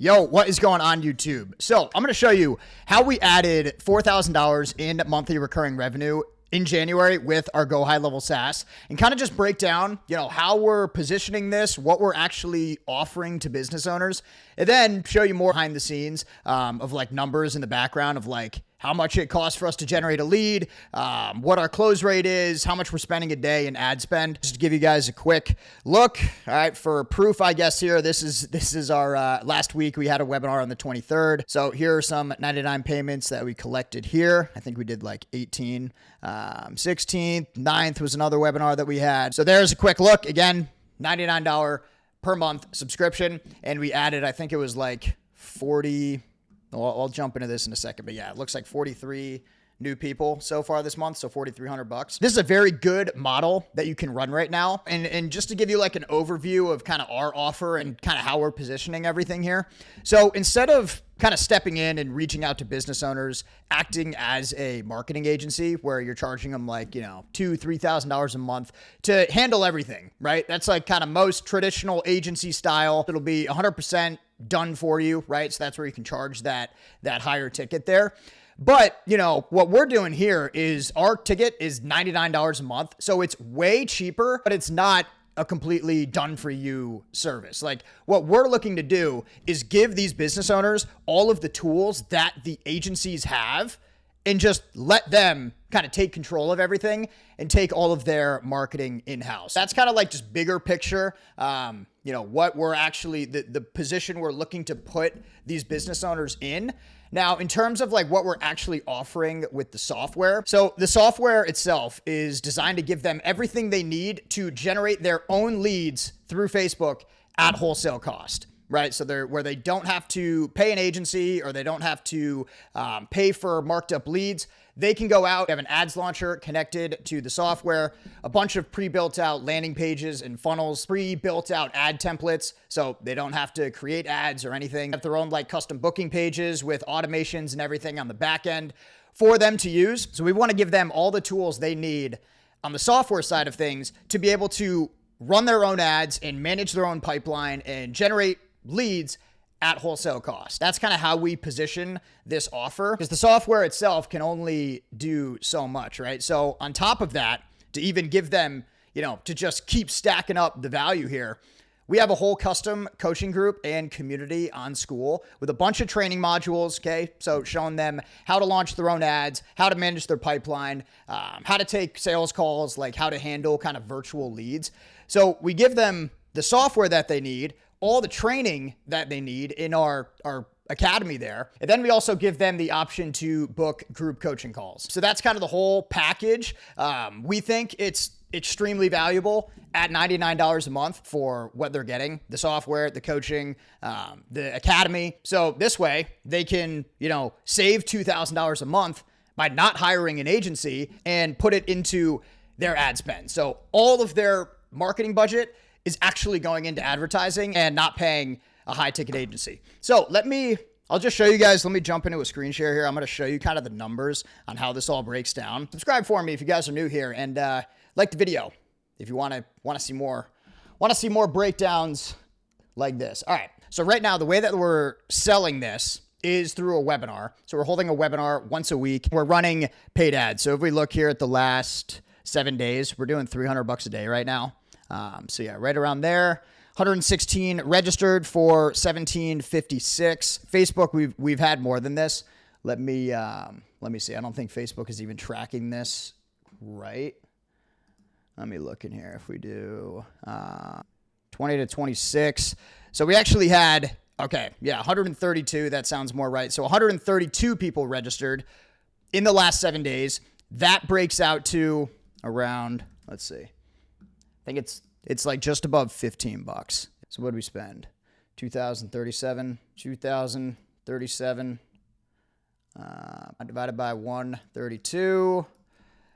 Yo, what is going on YouTube? So I'm going to show you how we added $4,000 in monthly recurring revenue in January with our GoHighLevel SAAS and kind of just break down, how we're positioning this, what we're actually offering to business owners, and then show you more behind the scenes of like numbers in the background of like how much it costs for us to generate a lead, what our close rate is, how much we're spending a day in ad spend. Just to give you guys a quick look. All right, for proof, I guess here, this is our last week. We had a webinar on the 23rd. So here are some 99 payments that we collected here. I think we did like 18, 16th, 9th was another webinar that we had. So there's a quick look. Again, $99 per month subscription. And we added, I think it was like 40. I'll jump into this in a second, but yeah, it looks like 43 new people so far this month. So $4,300. This is a very good model that you can run right now. And just to give you like an overview of kind of our offer and kind of how we're positioning everything here. So instead of kind of stepping in and reaching out to business owners, acting as a marketing agency where you're charging them like, $2,000, $3,000 a month to handle everything, right? That's like kind of most traditional agency style. It'll be 100% done for you, right? So that's where you can charge that higher ticket there. But, what we're doing here is our ticket is $99 a month. So it's way cheaper, but it's not a completely done for you service. Like what we're looking to do is give these business owners all of the tools that the agencies have and just let them kind of take control of everything and take all of their marketing in-house. That's kind of like just bigger picture. What we're actually, the position we're looking to put these business owners in. Now, in terms of like what we're actually offering with the software. So the software itself is designed to give them everything they need to generate their own leads through Facebook at wholesale cost. Right. So where they don't have to pay an agency or they don't have to pay for marked up leads. They can go out, have an ads launcher connected to the software, a bunch of pre-built out landing pages and funnels, pre-built out ad templates. So they don't have to create ads or anything. They have their own like custom booking pages with automations and everything on the back end for them to use. So we want to give them all the tools they need on the software side of things to be able to run their own ads and manage their own pipeline and generate leads at wholesale cost. That's kind of how we position this offer because the software itself can only do so much, right? So on top of that, to even give them, to just keep stacking up the value here, we have a whole custom coaching group and community on School with a bunch of training modules, okay? So showing them how to launch their own ads, how to manage their pipeline, how to take sales calls, like how to handle kind of virtual leads. So we give them the software that they need, all the training that they need in our academy there. And then we also give them the option to book group coaching calls. So that's kind of the whole package. We think it's extremely valuable at $99 a month for what they're getting, the software, the coaching, the academy. So this way they can, save $2,000 a month by not hiring an agency and put it into their ad spend. So all of their marketing budget is actually going into advertising and not paying a high ticket agency. So I'll just show you guys, let me jump into a screen share here. I'm going to show you kind of the numbers on how this all breaks down. Subscribe for me if you guys are new here and like the video if you want to see more breakdowns like this. All right. So right now, the way that we're selling this is through a webinar. So we're holding a webinar once a week. We're running paid ads. So if we look here at the last 7 days, we're doing $300 a day right now. So yeah, right around there, 116 registered for 1756. Facebook, we've had more than this. Let me see. I don't think Facebook is even tracking this right. Let me look in here. If we do 20 to 26. So we actually had, 132. That sounds more right. So 132 people registered in the last 7 days. That breaks out to around, let's see. I think it's like just above $15. So what do we spend? 2,037 divided by 132.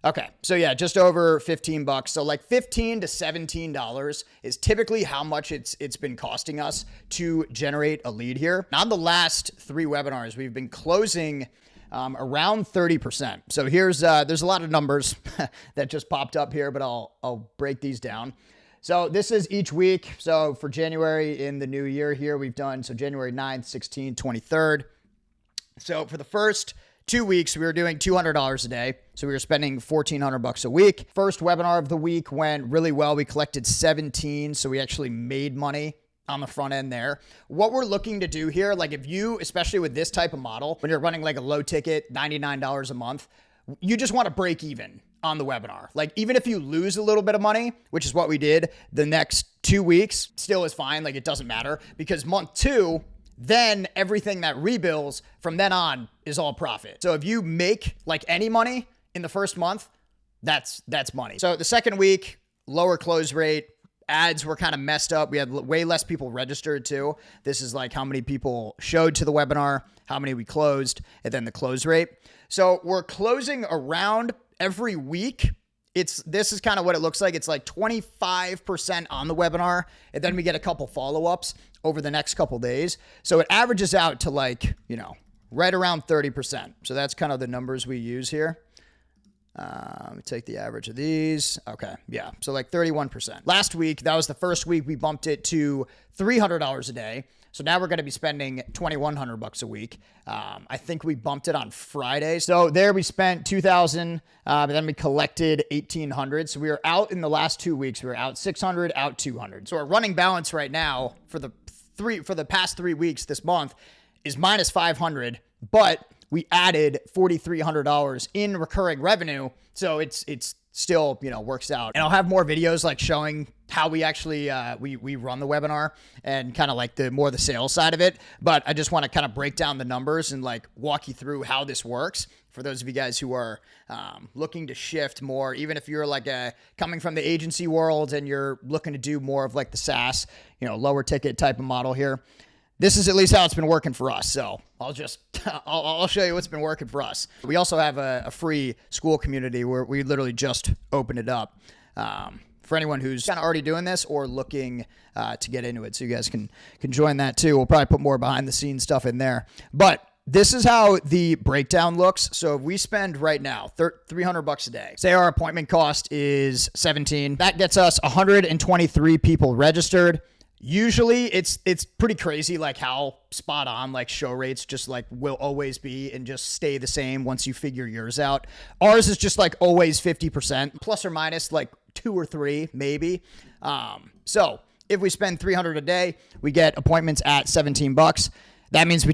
Okay. So yeah, just over $15. So like $15 to $17 is typically how much it's been costing us to generate a lead here. On the last 3 webinars, we've been closing around 30%. So here's, there's a lot of numbers that just popped up here, but I'll break these down. So this is each week. So for January in the new year here, we've done, so January 9th, 16th, 23rd. So for the first 2 weeks, we were doing $200 a day. So we were spending $1,400 a week. First webinar of the week went really well. We collected 17. So we actually made money on the front end there. What we're looking to do here, like if you, especially with this type of model, when you're running like a low ticket, $99 a month, you just want to break even on the webinar. Like even if you lose a little bit of money, which is what we did the next 2 weeks, still is fine. Like it doesn't matter, because month 2, then everything that rebills from then on is all profit. So if you make like any money in the first month, that's money. So the second week, lower close rate, ads were kind of messed up. We had way less people registered too. This is like how many people showed to the webinar, how many we closed, and then the close rate. So we're closing around every week. This is kind of what it looks like. It's like 25% on the webinar, and then we get a couple follow-ups over the next couple days. So it averages out to like, right around 30%. So that's kind of the numbers we use here. Take the average of these. Okay. Yeah. So like 31%. Last week, that was the first week we bumped it to $300 a day. So now we're going to be spending $2,100 a week. I think we bumped it on Friday. So there we spent $2,000, but then we collected $1,800. So we were out in the last 2 weeks. We were out 600, out 200. So our running balance right now for the past 3 weeks this month is minus 500, but we added $4,300 in recurring revenue. So it's still, works out. And I'll have more videos like showing how we actually, we run the webinar and kind of like the sales side of it. But I just want to kind of break down the numbers and like walk you through how this works for those of you guys who are looking to shift more, even if you're like coming from the agency world and you're looking to do more of like the SaaS, lower ticket type of model here. This is at least how it's been working for us. So I'll show you what's been working for us. We also have a free school community where we literally just opened it up for anyone who's kind of already doing this or looking to get into it. So you guys can join that too. We'll probably put more behind the scenes stuff in there. But this is how the breakdown looks. So if we spend right now $300 a day, say our appointment cost is 17, that gets us 123 people registered. Usually it's pretty crazy like how spot on like show rates just like will always be and just stay the same once you figure yours out. Ours is just like always 50% plus or minus like 2 or 3 maybe. So if we spend $300 a day, we get appointments at $17. That means we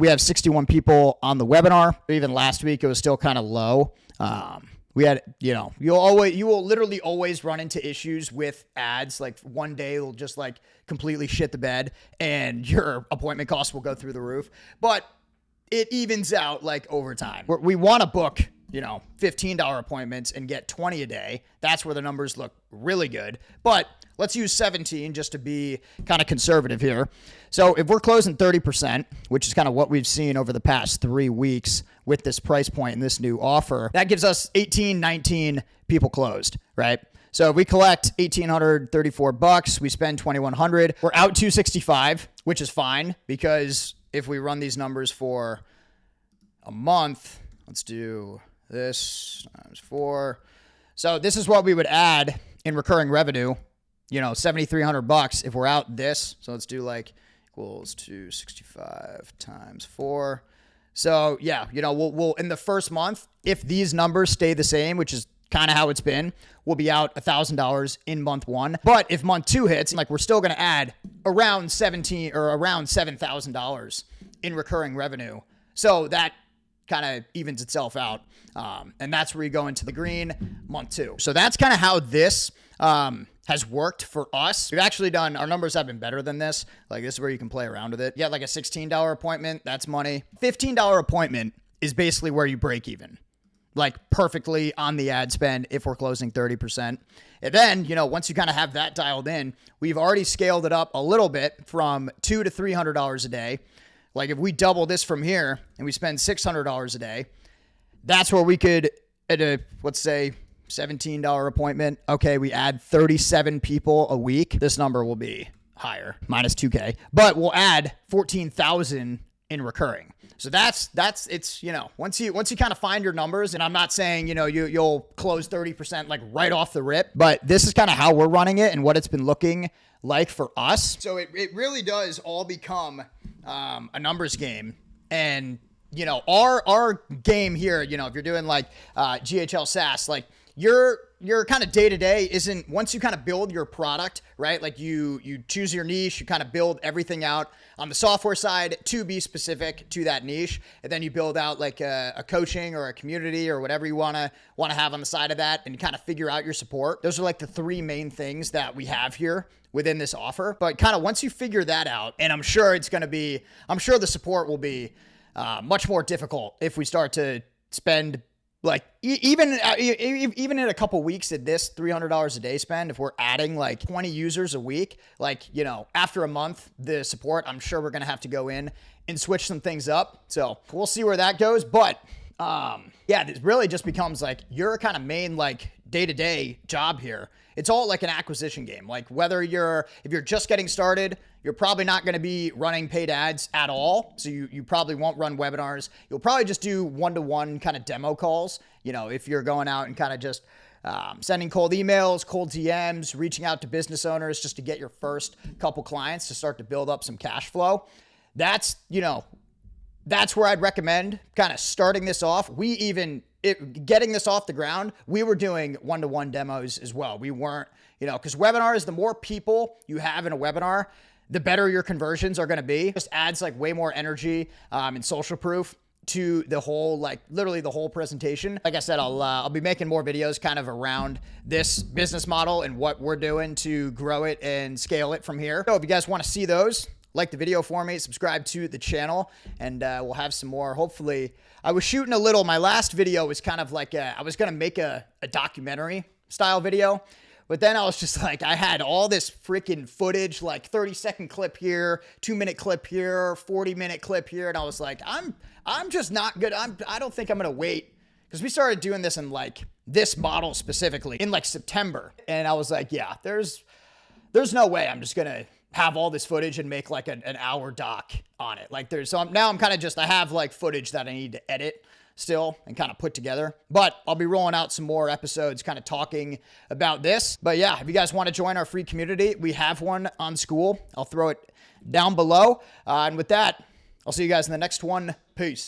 have 61 people on the webinar. Even last week it was still kind of low. We had, you will literally always run into issues with ads. Like one day it'll just like completely shit the bed and your appointment costs will go through the roof, but it evens out like over time. We want to book, $15 appointments and get 20 a day. That's where the numbers look really good, but let's use 17 just to be kind of conservative here. So if we're closing 30%, which is kind of what we've seen over the past 3 weeks with this price point and this new offer, that gives us 19 people closed, right? So if we collect $1,834, we spend $2,100, we're out $265, which is fine because if we run these numbers for a month, let's do this times 4. So this is what we would add in recurring revenue, $7,300 if we're out this. So let's do like equals 265 times 4. So yeah, we'll in the first month, if these numbers stay the same, which is kind of how it's been, we'll be out $1,000 in month 1. But if month 2 hits, like we're still going to add around $7,000 in recurring revenue. So that kind of evens itself out. And that's where you go into the green month 2. So that's kind of how this has worked for us. We've actually done, our numbers have been better than this. Like this is where you can play around with it. You got like a $16 appointment. That's money. $15 appointment is basically where you break even, like perfectly on the ad spend if we're closing 30%. And then, once you kind of have that dialed in, we've already scaled it up a little bit from $200 to $300 a day. Like if we double this from here and we spend $600 a day, that's where we could, at a, let's say, $17 appointment. Okay, we add 37 people a week. This number will be higher, minus 2K, but we'll add 14,000 in recurring. So that's it's, once you kind of find your numbers, and I'm not saying, you'll close 30% like right off the rip, but this is kind of how we're running it and what it's been looking like for us. So it really does all become a numbers game. And, our game here, if you're doing like GHL SaaS, like your kind of day-to-day isn't, once you kind of build your product, right? Like you choose your niche, you kind of build everything out on the software side to be specific to that niche. And then you build out like a coaching or a community or whatever you want to have on the side of that, and kind of figure out your support. Those are like the three main things that we have here within this offer. But kind of once you figure that out, and I'm sure the support will be much more difficult if we start to spend like even in a couple weeks at this $300 a day spend, if we're adding like 20 users a week, like, after a month, the support, I'm sure we're going to have to go in and switch some things up. So we'll see where that goes. But this really just becomes like your kind of main like day-to-day job here. It's all like an acquisition game. Like if you're just getting started, you're probably not going to be running paid ads at all. So you probably won't run webinars. You'll probably just do one-to-one kind of demo calls. If you're going out and kind of just sending cold emails, cold DMs, reaching out to business owners just to get your first couple clients to start to build up some cash flow. That's where I'd recommend kind of starting this off. Getting this off the ground, we were doing one-to-one demos as well. We weren't, because webinars, the more people you have in a webinar, the better your conversions are going to be. It just adds like way more energy and social proof to the whole, like literally the whole presentation. Like I said, I'll be making more videos kind of around this business model and what we're doing to grow it and scale it from here. So if you guys want to see those, like the video for me, subscribe to the channel, and we'll have some more. Hopefully, I was shooting a little. My last video was kind of like I was going to make a documentary style video, but then I was just like, I had all this freaking footage, like 30-second clip here, 2-minute clip here, 40-minute clip here. And I was like, I'm just not good. I don't think I'm going to wait, because we started doing this in like this model specifically in like September. And I was like, yeah, there's no way I'm just going to have all this footage and make like an hour doc on it. Now I'm kind of I have like footage that I need to edit still and kind of put together, but I'll be rolling out some more episodes kind of talking about this. But yeah, if you guys want to join our free community, we have one on School. I'll throw it down below. And with that, I'll see you guys in the next one. Peace.